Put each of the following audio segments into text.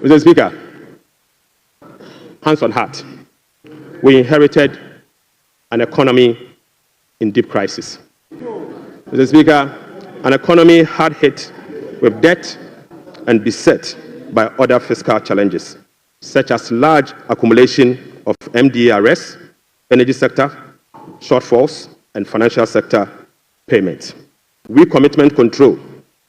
Mr. Speaker, hands on heart, we inherited an economy in deep crisis. Mr. Speaker, an economy hard hit with debt and beset by other fiscal challenges, such as large accumulation of MDA arrests, energy sector shortfalls, and financial sector payments. Weak commitment control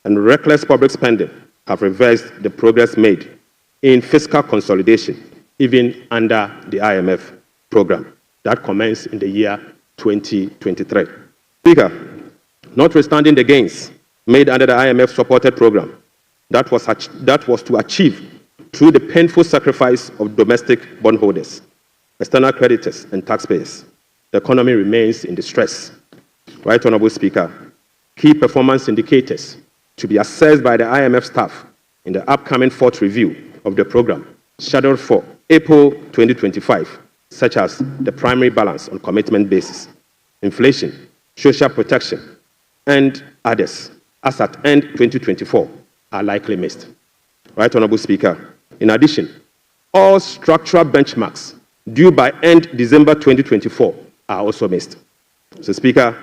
and reckless public spending have reversed the progress made in fiscal consolidation, even under the IMF program that commenced in the year 2023. Speaker, notwithstanding the gains made under the IMF-supported program that was to achieve through the painful sacrifice of domestic bondholders, external creditors, and taxpayers, the economy remains in distress. Right Honourable Speaker, key performance indicators to be assessed by the IMF staff in the upcoming fourth review of the program, scheduled for April 2025, such as the primary balance on commitment basis, inflation, social protection, and others, as at end 2024, are likely missed. Right Honourable Speaker, in addition, all structural benchmarks due by end December 2024 are also missed. Mr. Speaker,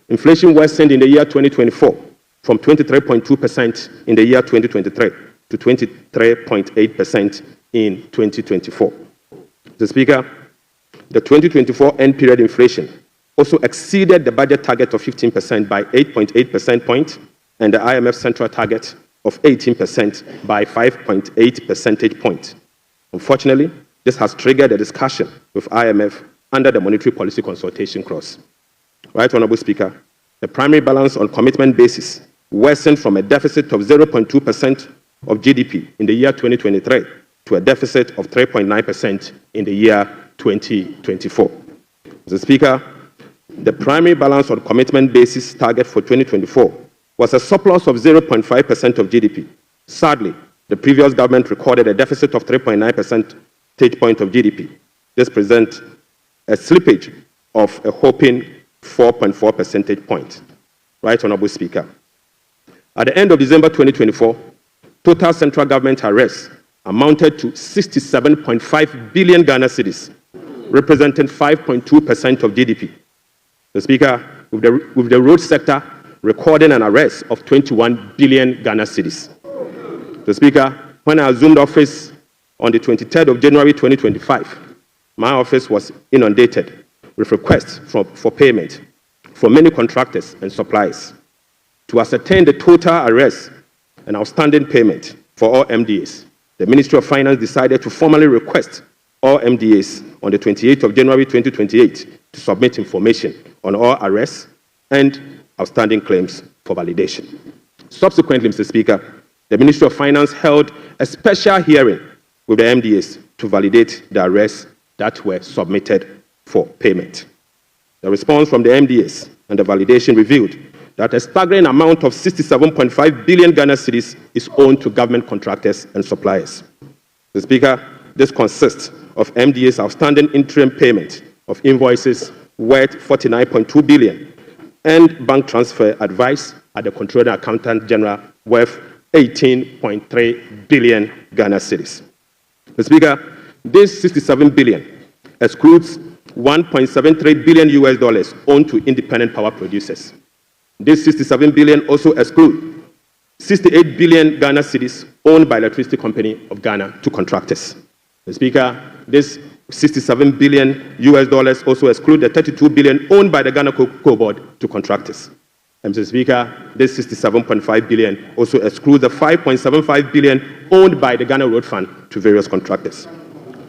inflation worsened in the year 2024 from 23.2% in the year 2023 to 23.8% in 2024. Mr. Speaker, the 2024 end period inflation also exceeded the budget target of 15% by 8.8 percentage points and the IMF central target of 18% by 5.8 percentage points. Unfortunately, this has triggered a discussion with IMF under the monetary policy consultation clause. Right Honourable Speaker, the primary balance on commitment basis worsened from a deficit of 0.2% of GDP in the year 2023 to a deficit of 3.9% in the year 2024. Mr. Speaker, the primary balance on commitment basis target for 2024 was a surplus of 0.5% of GDP. Sadly, the previous government recorded a deficit of 3.9 percentage point of GDP. This presents a slippage of a whopping 4.4 percentage point. Right Honourable Speaker, at the end of December 2024, total central government arrests amounted to 67.5 billion Ghana cedis, representing 5.2% of GDP. The Speaker, with the road sector recording an arrest of 21 billion Ghana cedis. The Speaker, when I assumed office on the 23rd of January 2025, my office was inundated with requests for payment from many contractors and suppliers. To ascertain the total arrests and outstanding payment for all MDAs, the Ministry of Finance decided to formally request all MDAs on the 28th of January 2028 to submit information on all arrests and outstanding claims for validation. Subsequently, Mr. Speaker, the Ministry of Finance held a special hearing with the MDAs to validate the arrests that were submitted for payment. The response from the MDAs and the validation revealed that a staggering amount of 67.5 billion Ghana cedis is owed to government contractors and suppliers. Mr. Speaker, this consists of MDA's outstanding interim payment of invoices worth 49.2 billion and bank transfer advice at the Controller Accountant General worth 18.3 billion Ghana cedis. Mr. Speaker, this 67 billion excludes 1.73 billion US dollars owed to independent power producers. This 67 billion also excludes 68 billion Ghana cedis owned by Electricity Company of Ghana to contractors. Mr. Speaker, this 67 billion US dollars also exclude the 32 billion owned by the Ghana Cocoa Board to contractors. And Mr. Speaker, this 67.5 billion also excludes the 5.75 billion owned by the Ghana Road Fund to various contractors.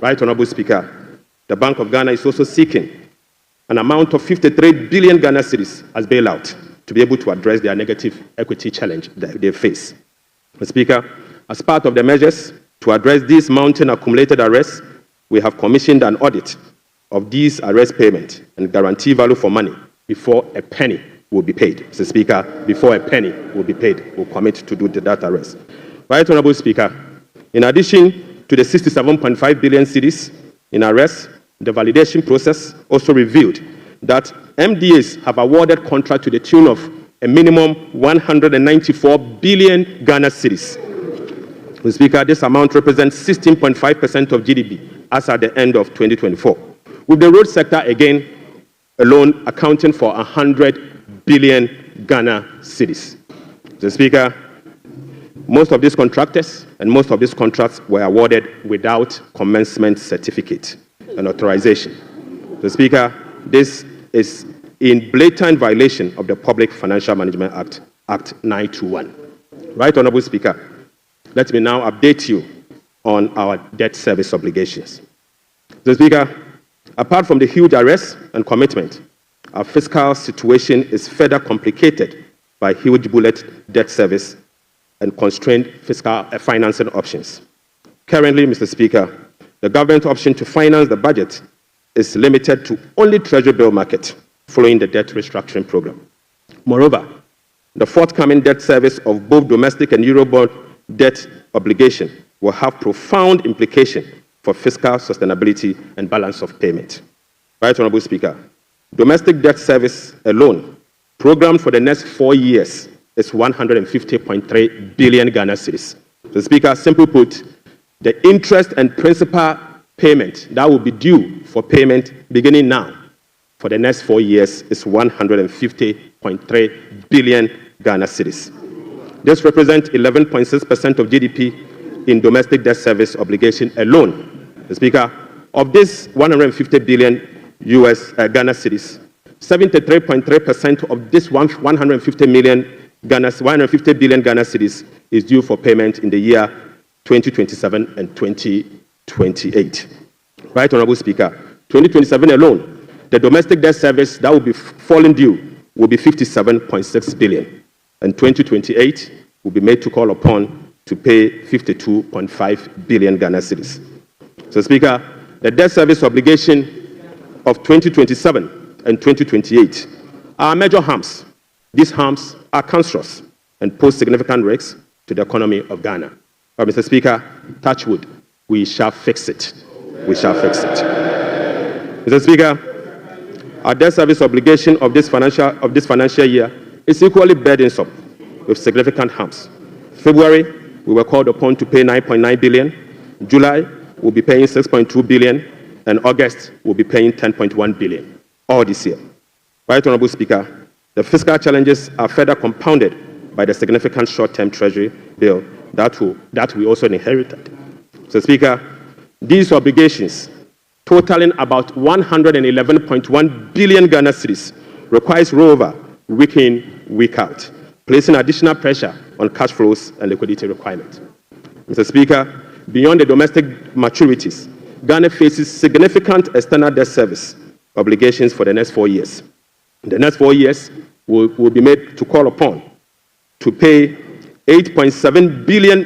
Right Honourable Speaker, the Bank of Ghana is also seeking an amount of 53 billion Ghana cedis as bailout to be able to address their negative equity challenge that they face. Mr. Speaker, as part of the measures to address these mounting accumulated arrests, we have commissioned an audit of these arrest payments and guarantee value for money before a penny will be paid. Mr. Speaker, before a penny will be paid, we'll commit to do that arrest. Right Honourable Speaker, in addition to the 67.5 billion cedis in arrests, the validation process also revealed that MDAs have awarded contract to the tune of a minimum 194 billion Ghana cedis. Mr. Speaker, this amount represents 16.5% of GDP as at the end of 2024, with the road sector again alone accounting for 100 billion Ghana cedis. Mr. Speaker, most of these contractors and most of these contracts were awarded without commencement certificate and authorization. Mr. Speaker, this is in blatant violation of the Public Financial Management Act, Act 921. Right, Honorable Speaker, let me now update you on our debt service obligations. Mr. Speaker, apart from the huge arrests and commitment, our fiscal situation is further complicated by huge bullet debt service and constrained fiscal financing options. Currently, Mr. Speaker, the government option to finance the budget is limited to only Treasury bill market following the debt restructuring program. Moreover, the forthcoming debt service of both domestic and Eurobond debt obligation will have profound implications for fiscal sustainability and balance of payment. Right, Honorable Speaker, domestic debt service alone, programmed for the next 4 years, is 150.3 billion Ghana cedis. So, Speaker, simply put, the interest and principal payment that will be due for payment beginning now for the next 4 years is 150.3 billion Ghana cedis. This represents 11.6% of GDP in domestic debt service obligation alone. The Speaker, of this 150 billion Ghana cedis, 73.3% of this 150 billion Ghana cedis is due for payment in the year 2027 and 2028. Right, Honorable Speaker, 2027 alone, the domestic debt service that will be falling due will be 57.6 billion, and 2028 will be made to call upon to pay 52.5 billion Ghana cedis. So, Speaker, the debt service obligation of 2027 and 2028 are major harms. These harms are cancerous and pose significant risks to the economy of Ghana. But, Mr. Speaker, touch wood, we shall fix it. We shall fix it. Mr. Speaker, our debt service obligation of this financial year is equally burdensome with significant harms. February, we were called upon to pay 9.9 billion. July, we'll be paying 6.2 billion. And August, we'll be paying 10.1 billion, all this year. Right, Honorable Speaker, the fiscal challenges are further compounded by the significant short-term Treasury bill that we also inherited. So, Speaker, these obligations, totaling about 111.1 billion Ghana cedis, requires rollover week in, week out, placing additional pressure on cash flows and liquidity requirements. Mr. Speaker, beyond the domestic maturities, Ghana faces significant external debt service obligations for the next 4 years. In the next 4 years, we'll be made to call upon to pay $8.7 billion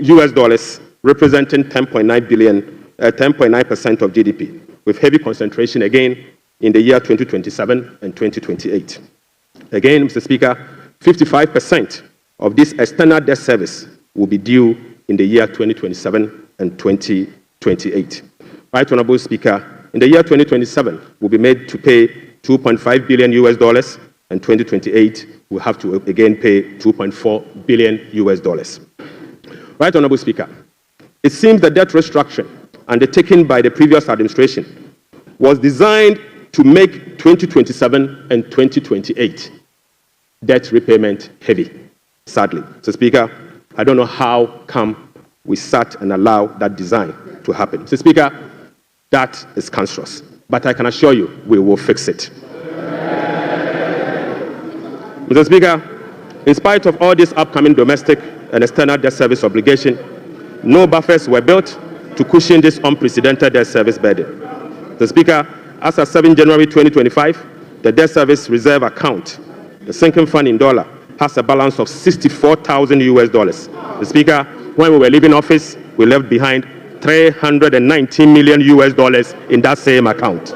US dollars, representing 10.9% of GDP, with heavy concentration again in the year 2027 and 2028. Again, Mr. Speaker, 55% of this external debt service will be due in the year 2027 and 2028. Right, Honorable Speaker, in the year 2027, we'll be made to pay $2.5 billion US dollars, and 2028, we'll have to again pay $2.4 billion US dollars. Right, Honorable Speaker, it seems the debt restructuring undertaken by the previous administration was designed to make 2027 and 2028 debt repayment heavy, sadly. So, Speaker, I don't know how come we sat and allowed that design to happen. So, Speaker, that is cancerous, but I can assure you we will fix it. Mr. Speaker, in spite of all this upcoming domestic and external debt service obligation, no buffers were built to cushion this unprecedented debt service burden. Mr. Speaker, as of 7 January 2025, the debt service reserve account, the sinking fund in dollar, has a balance of 64,000 US dollars. Mr. Speaker, when we were leaving office, we left behind 319 million US dollars in that same account.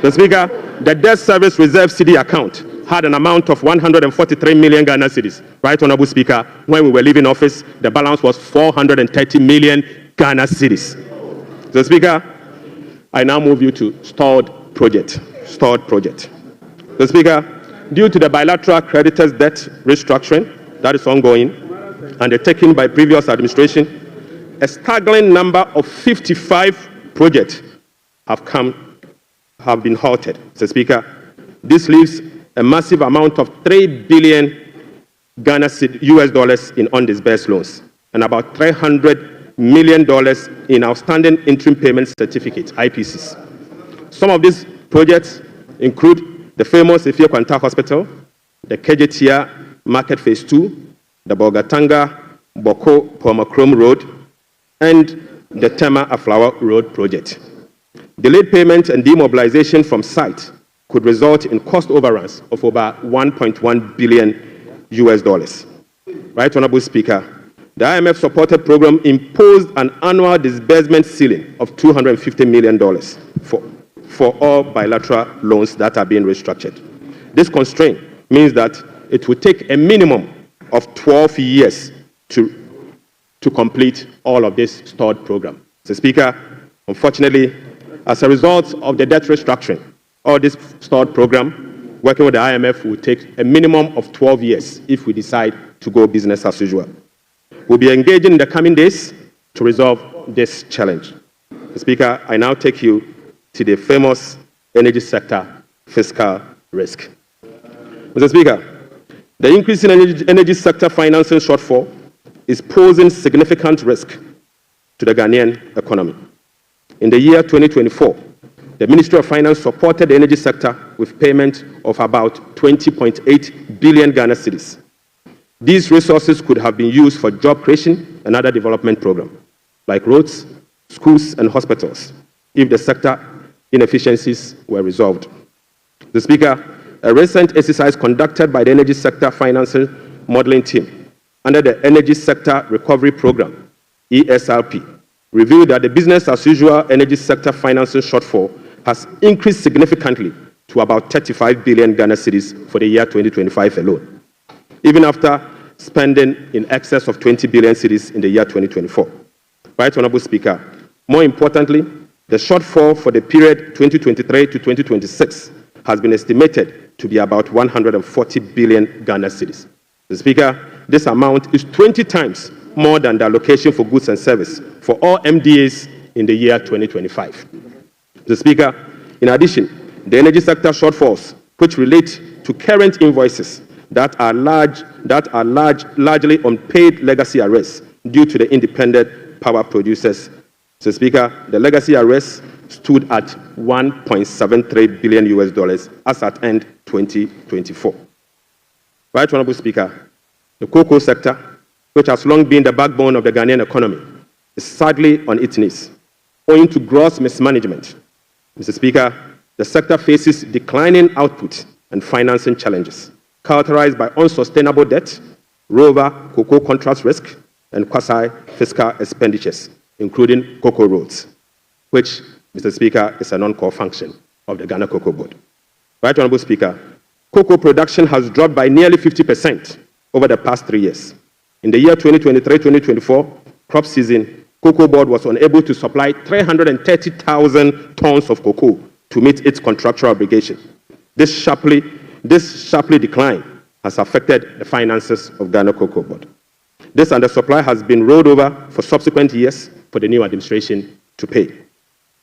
Mr. Speaker, the debt service reserve CD account had an amount of 143 million Ghana cedis. Right, Honorable Speaker, when we were leaving office, the balance was 430 million Ghana cedis. So, Speaker, I now move you to stalled project. So, Speaker, due to the bilateral creditors' debt restructuring that is ongoing, undertaken by previous administration, a staggering number of 55 projects have been halted. Mr. Speaker, this leaves a massive amount of $3 billion US dollars in undisbursed loans and about $300 million in outstanding interim payment certificates, IPCs. Some of these projects include the famous Efie Kwanta Hospital, the Kejetia Market Phase 2, the Bolgatanga Boko Pomacrom Road, and the Tema Aflawa Road project. Delayed payment and demobilization from site could result in cost overruns of over $1.1 billion US dollars. Right, Honorable Speaker, the IMF-supported program imposed an annual disbursement ceiling of $250 million for all bilateral loans that are being restructured. This constraint means that it will take a minimum of 12 years to complete all of this stalled program. Mr. Speaker, unfortunately, as a result of the debt restructuring, all this stalled program, working with the IMF will take a minimum of 12 years if we decide to go business as usual. We'll be engaging in the coming days to resolve this challenge. Mr. Speaker, I now take you to the famous energy sector fiscal risk. Mr. Speaker, the increase in energy sector financing shortfall is posing significant risk to the Ghanaian economy. In the year 2024, the Ministry of Finance supported the energy sector with payment of about 20.8 billion Ghana cedis. These resources could have been used for job creation and other development programs, like roads, schools, and hospitals, if the sector inefficiencies were resolved. The Speaker, a recent exercise conducted by the Energy Sector Financing Modeling Team under the Energy Sector Recovery Program, ESRP, revealed that the business-as-usual energy sector financing shortfall has increased significantly to about 35 billion Ghana cedis for the year 2025 alone, even after spending in excess of 20 billion cedis in the year 2024. Right, Honorable Speaker, more importantly, the shortfall for the period 2023 to 2026 has been estimated to be about 140 billion Ghana cedis. Mr. Speaker, this amount is 20 times more than the allocation for goods and service for all MDAs in the year 2025. Mr. Speaker, in addition, the energy sector shortfalls, which relate to current invoices that are largely unpaid legacy arrests due to the independent power producers. Mr. Speaker, the legacy arrests stood at $1.73 billion US dollars as at end 2024. Right, Honorable Speaker, the cocoa sector, which has long been the backbone of the Ghanaian economy, is sadly on its knees, owing to gross mismanagement. Mr. Speaker, the sector faces declining output and financing challenges, characterized by unsustainable debt, rover cocoa contract risk, and quasi-fiscal expenditures, including cocoa roads, which, Mr. Speaker, is a non-core function of the Ghana Cocoa Board. Right, Honorable Speaker, cocoa production has dropped by nearly 50% over the past 3 years. In the year 2023-2024 crop season, Cocoa Board was unable to supply 330,000 tons of cocoa to meet its contractual obligation. This sharply decline has affected the finances of Ghana Cocoa Board. This undersupply has been rolled over for subsequent years for the new administration to pay.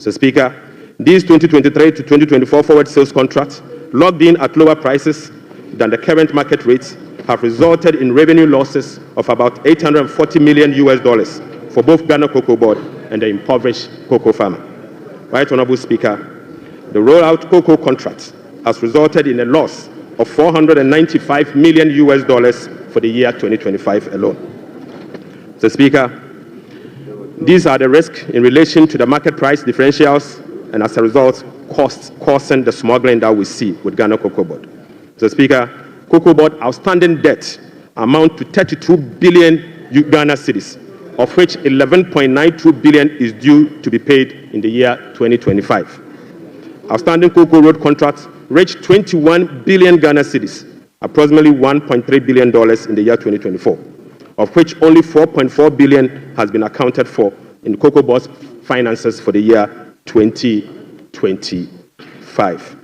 So, Speaker, these 2023 to 2024 forward sales contracts, locked in at lower prices than the current market rates, have resulted in revenue losses of about 840 million US dollars for both Ghana Cocoa Board and the impoverished cocoa farmer. Right, Honorable Speaker, the rollout cocoa contract has resulted in a loss of 495 million US dollars for the year 2025 alone. So, Speaker, these are the risks in relation to the market price differentials and, as a result, costs causing the smuggling that we see with Ghana Cocoa Board. So, Speaker, Cocoa Board outstanding debt amount to 32 billion Ghana cedis, of which 11.92 billion is due to be paid in the year 2025. Outstanding cocoa road contracts reached 21 billion Ghana cedis, approximately $1.3 billion in the year 2024, of which only 4.4 billion has been accounted for in Cocoa Board's finances for the year 2025.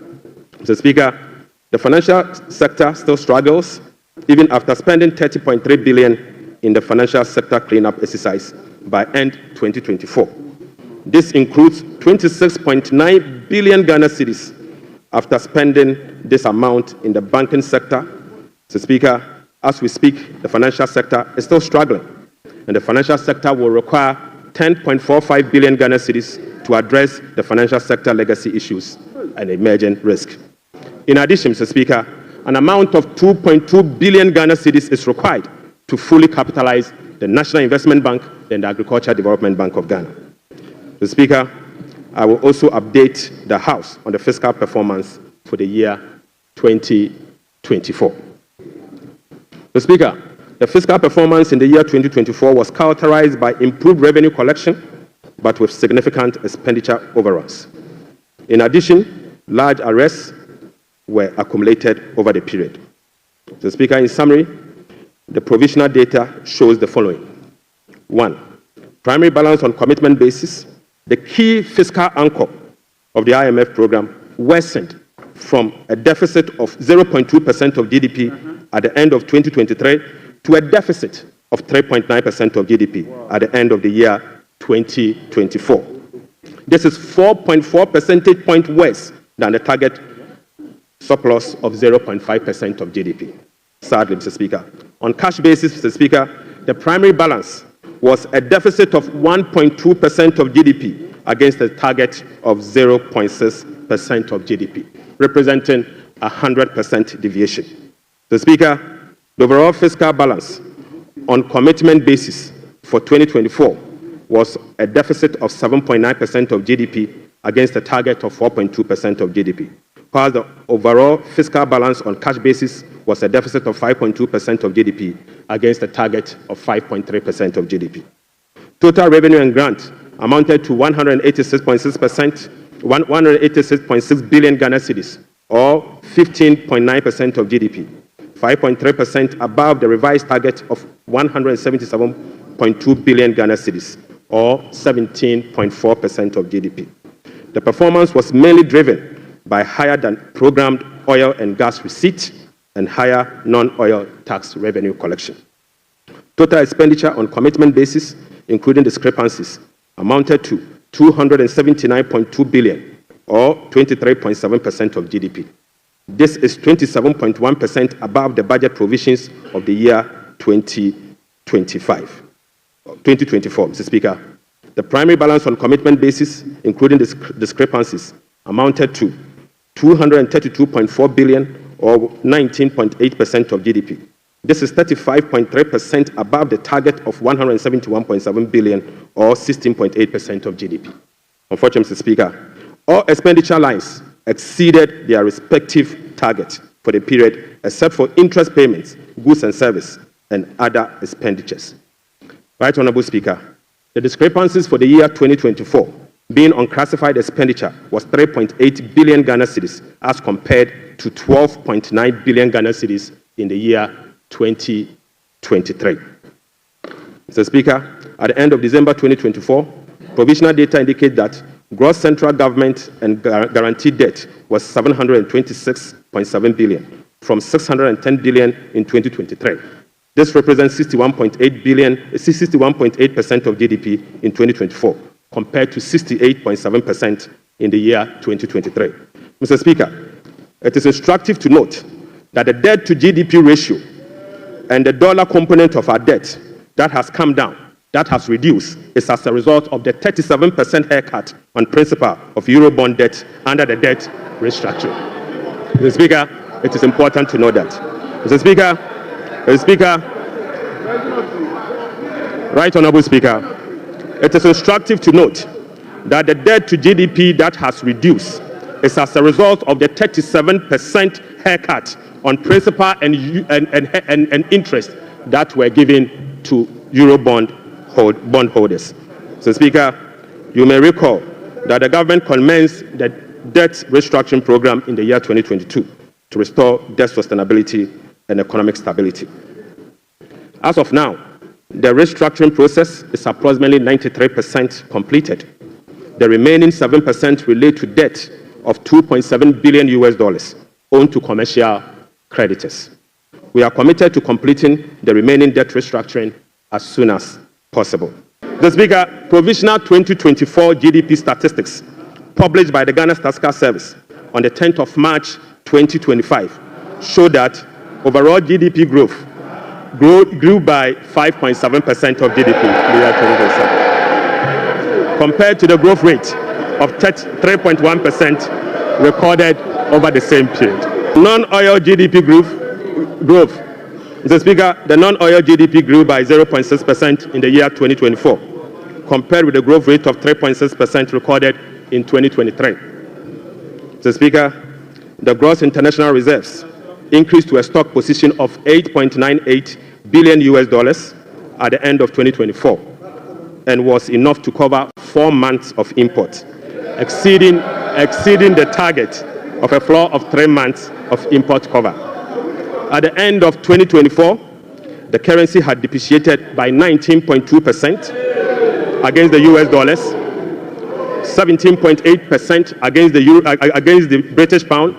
Mr. Speaker, the financial sector still struggles, even after spending 30.3 billion in the financial sector cleanup exercise by end 2024. This includes 26.9 billion Ghana cedis after spending this amount in the banking sector. Mr. Speaker, as we speak, the financial sector is still struggling, and the financial sector will require 10.45 billion Ghana cedis to address the financial sector legacy issues and emerging risk. In addition, Mr. Speaker, an amount of 2.2 billion Ghana cedis is required to fully capitalize the National Investment Bank and the Agricultural Development Bank of Ghana. Mr. Speaker, I will also update the House on the fiscal performance for the year 2024. Mr. Speaker, the fiscal performance in the year 2024 was characterized by improved revenue collection, but with significant expenditure overruns. In addition, large arrests were accumulated over the period. Mr. Speaker, in summary, the provisional data shows the following. 1. Primary balance on commitment basis, the key fiscal anchor of the IMF program, worsened from a deficit of 0.2% of GDP at the end of 2023 to a deficit of 3.9% of GDP at the end of the year 2024. This is 4.4 percentage points worse than the target surplus of 0.5% of GDP. Sadly, Mr. Speaker, on cash basis, Mr. Speaker, the primary balance was a deficit of 1.2% of GDP against a target of 0.6% of GDP, representing a 100% deviation. Mr. Speaker, the overall fiscal balance on commitment basis for 2024 was a deficit of 7.9% of GDP against a target of 4.2% of GDP, while the overall fiscal balance on cash basis was a deficit of 5.2% of GDP against a target of 5.3% of GDP. Total revenue and grant amounted to 186.6 billion Ghana cedis, or 15.9% of GDP, 5.3% above the revised target of 177.2 billion Ghana cedis, or 17.4% of GDP. The performance was mainly driven by higher than programmed oil and gas receipts and higher non-oil tax revenue collection. Total expenditure on commitment basis, including discrepancies, amounted to 279.2 billion, or 23.7% of GDP. This is 27.1% above the budget provisions of the year 2024, Mr. Speaker. The primary balance on commitment basis, including discrepancies, amounted to 232.4 billion, or 19.8% of GDP. This is 35.3% above the target of 171.7 billion, or 16.8% of GDP. Unfortunately, Mr. Speaker, all expenditure lines exceeded their respective targets for the period, except for interest payments, goods and service, and other expenditures. Right Honorable Speaker, the discrepancies for the year 2024 being unclassified expenditure was 3.8 billion Ghana cedis as compared to 12.9 billion Ghana cedis in the year 2023. Mr. Speaker, at the end of December 2024, provisional data indicate that gross central government and guaranteed debt was 726.7 billion from 610 billion in 2023. This represents 61.8% of GDP in 2024, compared to 68.7% in the year 2023. Mr. Speaker, it is instructive to note that the debt to GDP ratio and the dollar component of our debt that has come down, that has reduced, is as a result of the 37% haircut on principal of Eurobond debt under the debt restructuring. Mr. Speaker, it is important to know that. Mr. Speaker, Right Honorable Speaker, it is instructive to note that the debt to GDP that has reduced is as a result of the 37% haircut on principal and interest that were given to Eurobond bondholders. So, Speaker, you may recall that the government commenced the debt restructuring program in the year 2022 to restore debt sustainability and economic stability. As of now, the restructuring process is approximately 93% completed. The remaining 7% relate to debt of $2.7 billion owed to commercial creditors. We are committed to completing the remaining debt restructuring as soon as possible. Mr. Speaker, provisional 2024 GDP statistics published by the Ghana Statistical Service on the 10th of March 2025 show that overall GDP growth grew by 5.7% of GDP in the year 2027, compared to the growth rate of 3.1% recorded over the same period. Non-oil GDP growth. Mr. Speaker, the non-oil GDP grew by 0.6% in the year 2024, compared with the growth rate of 3.6% recorded in 2023. Mr. Speaker, the gross international reserves increased to a stock position of $8.98 billion at the end of 2024, and was enough to cover 4 months of imports, exceeding the target of a floor of 3 months of import cover. At the end of 2024, the currency had depreciated by 19.2% against the US dollars, 17.8% against the British pound,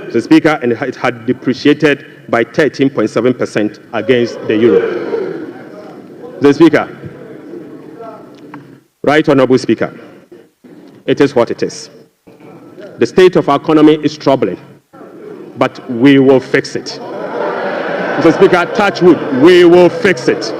Mr. Speaker, and it had depreciated by 13.7% against the euro. Mr. Speaker, Right Honourable Speaker, it is what it is. The state of our economy is troubling, but we will fix it. Mr. Speaker, touch wood, we will fix it.